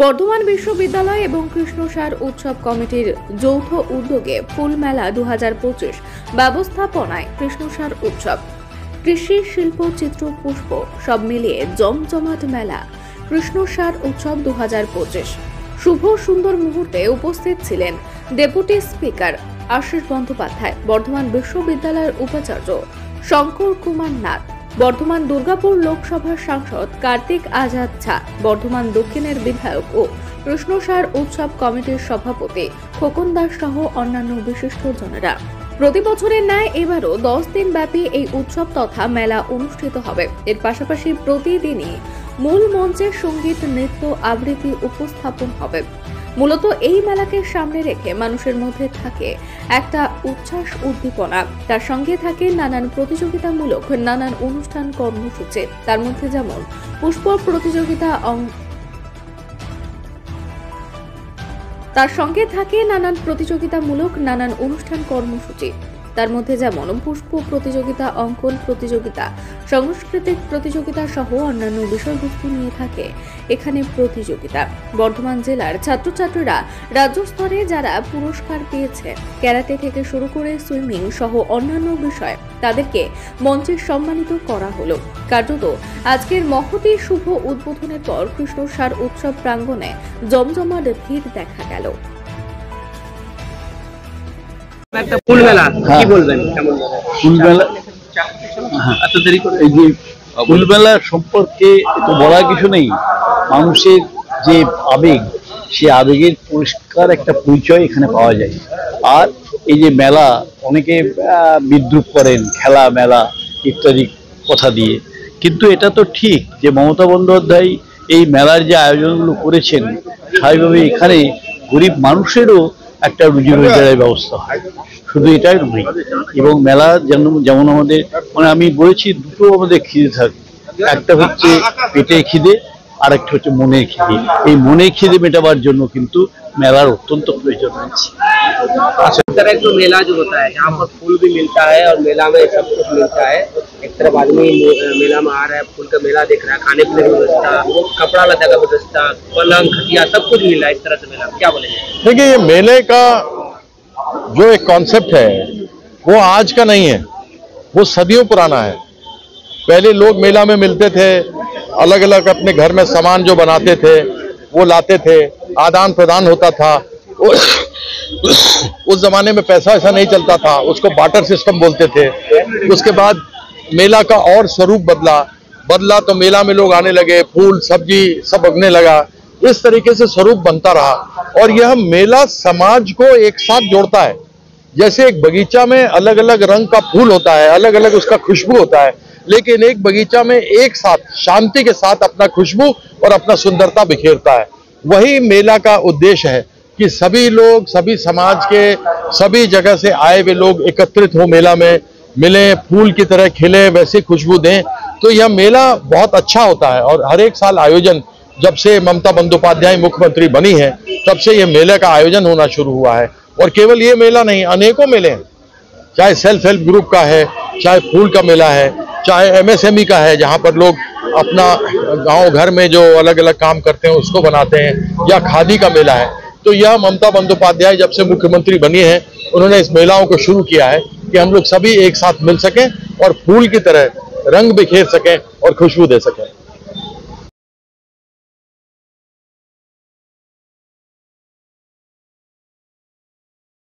বর্ধমান বিশ্ববিদ্যালয় এবং কৃষ্ণসার উৎসব কমিটির যৌথ উদ্যোগে ফুল মেলা 2025 ব্যবস্থাপনায় কৃষ্ণসার উৎসব, কৃষি, শিল্প, চিত্র, পুষ্প সব মিলিয়ে জমজমাট মেলা কৃষ্ণসার উৎসব 2025। শুভ সুন্দর মুহূর্তে উপস্থিত ছিলেন ডেপুটি স্পিকার আশিস বন্দ্যোপাধ্যায়, বর্ধমান বিশ্ববিদ্যালয়ের উপাচার্য শঙ্কর কুমার নাথ, বর্ধমান দুর্গাপুর লোকসভার সাংসদ কার্তিক আজাদ ঝা, বর্ধমান দক্ষিণের বিধায়ক ও কৃষ্ণসার উৎসব কমিটির সভাপতি খোকন দাস সহ অন্যান্য বিশিষ্টজনেরা। প্রতি বছরের ন্যায় এবারও 10 দিন ব্যাপী এই উৎসব তথা মেলা অনুষ্ঠিত হবে। এর পাশাপাশি প্রতিদিনই মূল মঞ্চে সঙ্গীত, নৃত্য, আবৃত্তি উপস্থাপন হবে। মূলত এই মেলাকে সামনে রেখে মানুষের মধ্যে থাকে একটা উচ্ছ্বাস, উদ্দীপনা, তার সঙ্গে থাকে নানান প্রতিযোগিতামূলক নানান অনুষ্ঠান, কর্মসূচি। তার মধ্যে যেমন পুষ্প প্রতিযোগিতা, তার সঙ্গে থাকে নানান প্রতিযোগিতামূলক নানান অনুষ্ঠান, কর্মসূচি। তার মধ্যে যেমন পুষ্প প্রতিযোগিতা, অঙ্কন প্রতিযোগিতা, সাংস্কৃতিক প্রতিযোগিতা সহ অন্যান্য বিষয়বস্তু নিয়ে থাকে এখানে প্রতিযোগিতা। বর্ধমান জেলার ছাত্রছাত্রীরা রাজ্য স্তরে যারা পুরস্কার পেয়েছে, ক্যারাটে থেকে শুরু করে সুইমিং সহ অন্যান্য বিষয়, তাদেরকে মঞ্চে সম্মানিত করা হলো। কার্যত আজকের মহতী শুভ উদ্বোধনের পর কৃষ্ণসার উৎসব প্রাঙ্গণে জমজমাট ভিড় দেখা গেল। একটা ফুল মেলা কি বলবেন, কেমন ফুল মেলা? এত দেরি করে এই যে ফুল মেলা সম্পর্কে তো বলার কিছু নেই। মানুষের যে আবেগ, সে আবেগের পরিষ্কার একটা পরিচয় এখানে পাওয়া যায়। আর এই যে মেলা, অনেকে বিদ্রুপ করেন খেলা মেলা ইত্যাদি কথা দিয়ে, কিন্তু এটা তো ঠিক যে মমতা বন্দ্যোপাধ্যায় এই মেলার যে আয়োজনগুলো করেছেন, স্বাভাবিকভাবে এখানে গরিব মানুষেরও একটা রুজি রোজগারের ব্যবস্থা হয়। শুধু এটাই নয়, এবং মেলা যেমন আমাদের, মানে আমি বলেছি দুটো আমাদের খিদে থাকে, একটা হচ্ছে পেটের খিদে, আর একটা হচ্ছে মনের খিদে। এই মনের খিদে মেটাবার জন্য কিন্তু মেলার অত্যন্ত প্রয়োজন আছে। अच्छा, इस तरह का मेला जो होता है, यहाँ पर फूल भी मिलता है और मेला में सब कुछ मिलता है। एक तरफ आदमी मेला में आ रहा है, फूल का मेला देख रहा है, खाने पीने की व्यवस्था, कपड़ा लता का व्यवस्था, पलंग, खटिया, सब कुछ मिल रहा है। इस तरह से मेला क्या बोलेंगे? देखिए, ये मेले का जो एक कॉन्सेप्ट है वो आज का नहीं है, वो सदियों पुराना है। पहले लोग मेला में मिलते थे, अलग अलग अपने घर में सामान जो बनाते थे वो लाते थे, आदान प्रदान होता था। उस जमाने में पैसा ऐसा नहीं चलता था, उसको बार्टर सिस्टम बोलते थे। उसके बाद मेला का और स्वरूप बदला तो मेला में लोग आने लगे, फूल सब्जी सब उगने लगा, इस तरीके से स्वरूप बनता रहा। और यह मेला समाज को एक साथ जोड़ता है। जैसे एक बगीचा में अलग अलग रंग का फूल होता है, अलग अलग उसका खुशबू होता है, लेकिन एक बगीचा में एक साथ शांति के साथ अपना खुशबू और अपना सुंदरता बिखेरता है। वही मेला का उद्देश्य है कि सभी लोग, सभी समाज के सभी जगह से आए हुए लोग एकत्रित हो, मेला में मिले, फूल की तरह खिले, वैसी खुशबू दें। तो यह मेला बहुत अच्छा होता है। और हर एक साल आयोजन, जब से ममता बंदोपाध्याय मुख्यमंत्री बनी है, तब से यह मेले का आयोजन होना शुरू हुआ है। और केवल ये मेला नहीं, अनेकों मेले हैं, चाहे सेल्फ हेल्प ग्रुप का है, चाहे फूल का मेला है, चाहे MSME का है, जहाँ पर लोग अपना गांव घर में जो अलग अलग काम करते हैं उसको बनाते हैं, या खादी का मेला है। तो यह ममता बंदोपाध्याय जब से मुख्यमंत्री बनी है, उन्होंने इस मेलाओं को शुरू किया है कि हम लोग सभी एक साथ मिल सकें और फूल की तरह रंग बिखेर सकें और खुशबू दे सकें।